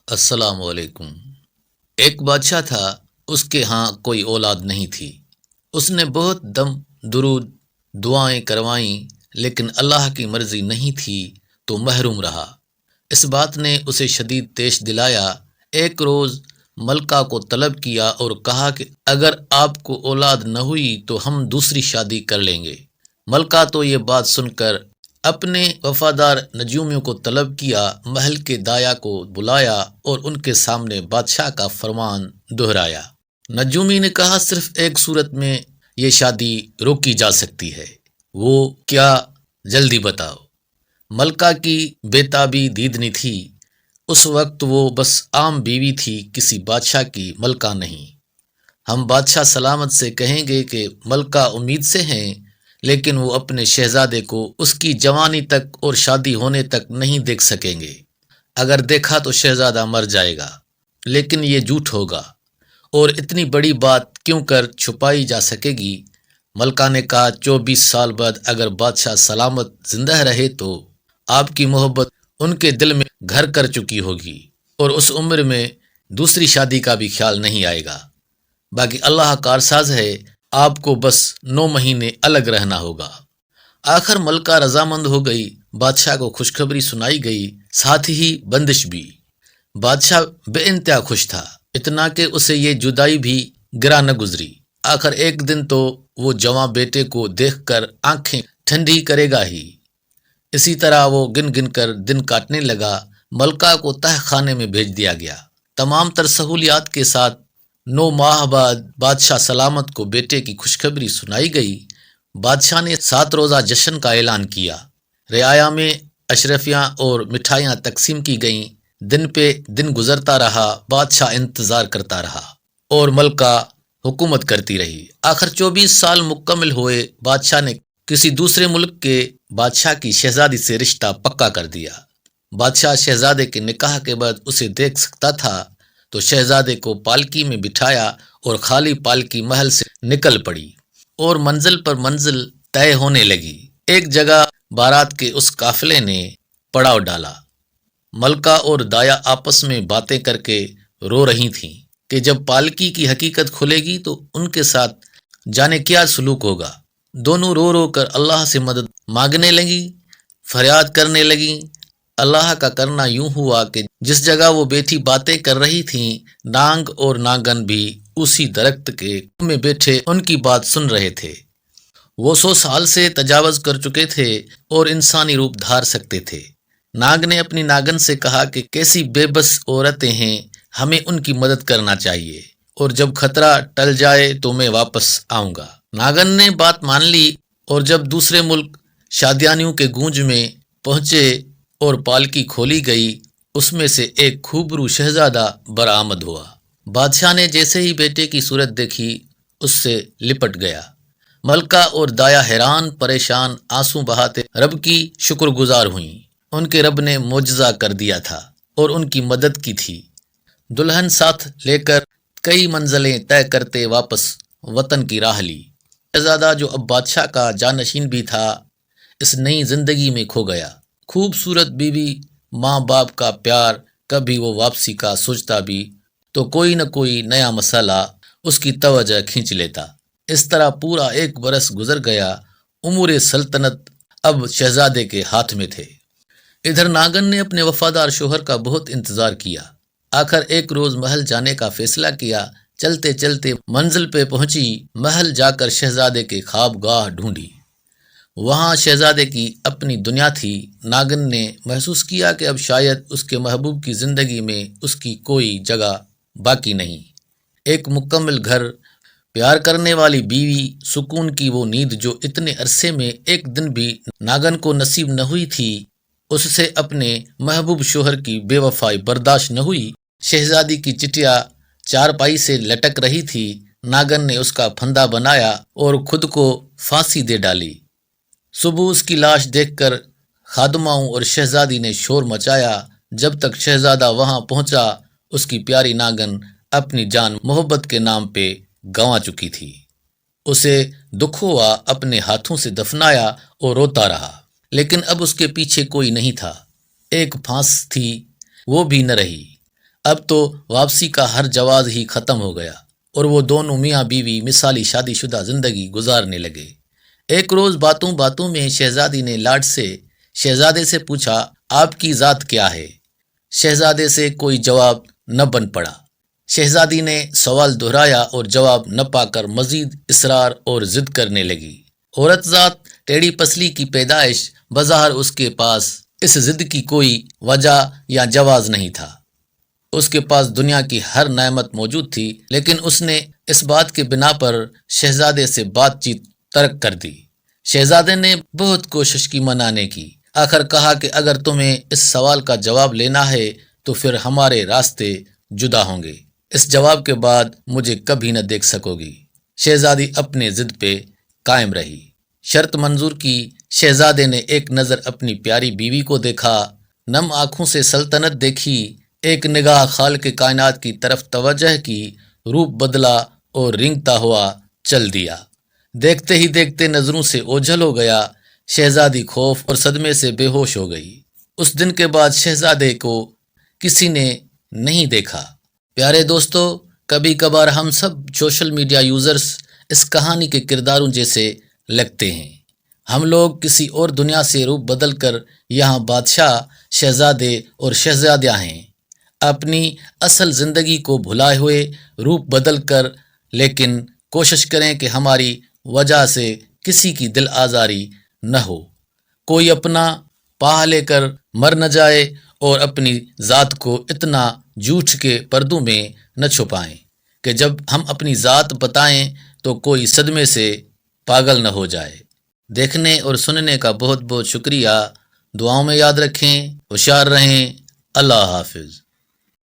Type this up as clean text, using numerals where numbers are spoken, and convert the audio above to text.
السلام علیکم۔ ایک بادشاہ تھا، اس کے ہاں کوئی اولاد نہیں تھی۔ اس نے بہت دم درود دعائیں کروائیں، لیکن اللہ کی مرضی نہیں تھی تو محروم رہا۔ اس بات نے اسے شدید تیش دلایا۔ ایک روز ملکہ کو طلب کیا اور کہا کہ اگر آپ کو اولاد نہ ہوئی تو ہم دوسری شادی کر لیں گے۔ ملکہ تو یہ بات سن کر اپنے وفادار نجومیوں کو طلب کیا، محل کے دایا کو بلایا اور ان کے سامنے بادشاہ کا فرمان دہرایا۔ نجومی نے کہا صرف ایک صورت میں یہ شادی روکی جا سکتی ہے۔ وہ کیا؟ جلدی بتاؤ۔ ملکہ کی بےتابی دیدنی تھی۔ اس وقت وہ بس عام بیوی تھی، کسی بادشاہ کی ملکہ نہیں۔ ہم بادشاہ سلامت سے کہیں گے کہ ملکہ امید سے ہیں، لیکن وہ اپنے شہزادے کو اس کی جوانی تک اور شادی ہونے تک نہیں دیکھ سکیں گے۔ اگر دیکھا تو شہزادہ مر جائے گا، لیکن یہ جھوٹ ہوگا اور اتنی بڑی بات کیوں کر چھپائی جا سکے گی؟ ملکہ نے کہا 24 سال بعد اگر بادشاہ سلامت زندہ رہے تو آپ کی محبت ان کے دل میں گھر کر چکی ہوگی اور اس عمر میں دوسری شادی کا بھی خیال نہیں آئے گا۔ باقی اللہ کارساز ہے، آپ کو بس 9 مہینے الگ رہنا ہوگا۔ آخر ملکہ رضامند ہو گئی۔ بادشاہ کو خوشخبری سنائی گئی، ساتھ ہی بندش بھی۔ بادشاہ بے انتہا خوش تھا، اتنا کہ اسے یہ جدائی بھی گرا نہ گزری۔ آخر ایک دن تو وہ جواں بیٹے کو دیکھ کر آنکھیں ٹھنڈی کرے گا ہی۔ اسی طرح وہ گن گن کر دن کاٹنے لگا۔ ملکہ کو تہ خانے میں بھیج دیا گیا، تمام تر سہولیات کے ساتھ۔ 9 ماہ بعد بادشاہ سلامت کو بیٹے کی خوشخبری سنائی گئی۔ بادشاہ نے 7 روزہ جشن کا اعلان کیا۔ رعایا میں اشرفیاں اور مٹھائیاں تقسیم کی گئیں۔ دن پہ دن گزرتا رہا، بادشاہ انتظار کرتا رہا اور ملکہ حکومت کرتی رہی۔ آخر 24 سال مکمل ہوئے۔ بادشاہ نے کسی دوسرے ملک کے بادشاہ کی شہزادی سے رشتہ پکا کر دیا۔ بادشاہ شہزادے کے نکاح کے بعد اسے دیکھ سکتا تھا تو شہزادے کو پالکی میں بٹھایا اور خالی پالکی محل سے نکل پڑی اور منزل پر منزل طے ہونے لگی۔ ایک جگہ بارات کے اس قافلے نے پڑاؤ ڈالا۔ ملکہ اور دایا آپس میں باتیں کر کے رو رہی تھیں کہ جب پالکی کی حقیقت کھلے گی تو ان کے ساتھ جانے کیا سلوک ہوگا۔ دونوں رو رو کر اللہ سے مدد مانگنے لگیں، فریاد کرنے لگیں۔ اللہ کا کرنا یوں ہوا کہ جس جگہ وہ بیٹھی باتیں کر رہی تھیں، نانگ اور ناگن بھی اسی درخت کے میں بیٹھے ان کی بات سن رہے تھے۔ وہ 100 سال سے تجاوز کر چکے تھے اور انسانی روپ دھار سکتے تھے۔ ناگ نے اپنی ناگن سے کہا کہ کیسی بے بس عورتیں ہیں، ہمیں ان کی مدد کرنا چاہیے اور جب خطرہ ٹل جائے تو میں واپس آؤں گا۔ ناگن نے بات مان لی اور جب دوسرے ملک شادیانیوں کے گونج میں پہنچے اور پالکی کھولی گئی، اس میں سے ایک خوبرو شہزادہ برآمد ہوا۔ بادشاہ نے جیسے ہی بیٹے کی صورت دیکھی، اس سے لپٹ گیا۔ ملکہ اور دایا حیران پریشان آنسو بہاتے رب کی شکر گزار ہوئیں۔ ان کے رب نے معجزہ کر دیا تھا اور ان کی مدد کی تھی۔ دلہن ساتھ لے کر کئی منزلیں طے کرتے واپس وطن کی راہ لی۔ شہزادہ جو اب بادشاہ کا جانشین بھی تھا، اس نئی زندگی میں کھو گیا۔ خوبصورت بیوی، ماں باپ کا پیار، کبھی وہ واپسی کا سوچتا بھی تو کوئی نہ کوئی نیا مسئلہ اس کی توجہ کھینچ لیتا۔ اس طرح پورا 1 برس گزر گیا۔ امور سلطنت اب شہزادے کے ہاتھ میں تھے۔ ادھر ناگن نے اپنے وفادار شوہر کا بہت انتظار کیا۔ آخر ایک روز محل جانے کا فیصلہ کیا۔ چلتے چلتے منزل پہ پہنچی۔ محل جا کر شہزادے کے خواب گاہ ڈھونڈی۔ وہاں شہزادے کی اپنی دنیا تھی۔ ناگن نے محسوس کیا کہ اب شاید اس کے محبوب کی زندگی میں اس کی کوئی جگہ باقی نہیں۔ ایک مکمل گھر، پیار کرنے والی بیوی، سکون کی وہ نیند جو اتنے عرصے میں ایک دن بھی ناگن کو نصیب نہ ہوئی تھی، اس سے اپنے محبوب شوہر کی بے وفائی برداشت نہ ہوئی۔ شہزادی کی چٹیا چارپائی سے لٹک رہی تھی۔ ناگن نے اس کا پھندا بنایا اور خود کو پھانسی دے ڈالی۔ صبح اس کی لاش دیکھ کر خادماؤں اور شہزادی نے شور مچایا۔ جب تک شہزادہ وہاں پہنچا، اس کی پیاری ناگن اپنی جان محبت کے نام پہ گنوا چکی تھی۔ اسے دکھ ہوا، اپنے ہاتھوں سے دفنایا اور روتا رہا، لیکن اب اس کے پیچھے کوئی نہیں تھا۔ ایک پھانس تھی، وہ بھی نہ رہی۔ اب تو واپسی کا ہر جواز ہی ختم ہو گیا اور وہ دونوں میاں بیوی مثالی شادی شدہ زندگی گزارنے لگے۔ ایک روز باتوں باتوں میں شہزادی نے لاڈ سے شہزادے سے پوچھا، آپ کی ذات کیا ہے؟ شہزادے سے کوئی جواب نہ بن پڑا۔ شہزادی نے سوال دہرایا اور جواب نہ پا کر مزید اصرار اور ضد کرنے لگی۔ عورت ذات ٹیڑھی پسلی کی پیدائش، بظاہر اس کے پاس اس ضد کی کوئی وجہ یا جواز نہیں تھا۔ اس کے پاس دنیا کی ہر نعمت موجود تھی، لیکن اس نے اس بات کے بنا پر شہزادے سے بات چیت ترک کر دی۔ شہزادے نے بہت کوشش کی منانے کی، آخر کہا کہ اگر تمہیں اس سوال کا جواب لینا ہے تو پھر ہمارے راستے جدا ہوں گے۔ اس جواب کے بعد مجھے کبھی نہ دیکھ سکو گی۔ شہزادی اپنے ضد پہ قائم رہی۔ شرط منظور کی۔ شہزادے نے ایک نظر اپنی پیاری بیوی کو دیکھا، نم آنکھوں سے سلطنت دیکھی، ایک نگاہ خالق کائنات کی طرف توجہ کی، روپ بدلا اور رینگتا ہوا چل دیا۔ دیکھتے ہی دیکھتے نظروں سے اوجھل ہو گیا۔ شہزادی خوف اور صدمے سے بے ہوش ہو گئی۔ اس دن کے بعد شہزادے کو کسی نے نہیں دیکھا۔ پیارے دوستو، کبھی کبھار ہم سب سوشل میڈیا یوزرز اس کہانی کے کرداروں جیسے لگتے ہیں۔ ہم لوگ کسی اور دنیا سے روپ بدل کر یہاں بادشاہ، شہزادے اور شہزادیاں ہیں، اپنی اصل زندگی کو بھلائے ہوئے روپ بدل کر، لیکن کوشش کریں کہ ہماری وجہ سے کسی کی دل آزاری نہ ہو، کوئی اپنا پاہ لے کر مر نہ جائے، اور اپنی ذات کو اتنا جھوٹ کے پردوں میں نہ چھپائیں کہ جب ہم اپنی ذات بتائیں تو کوئی صدمے سے پاگل نہ ہو جائے۔ دیکھنے اور سننے کا بہت بہت شکریہ۔ دعاؤں میں یاد رکھیں، ہوشیار رہیں۔ اللہ حافظ۔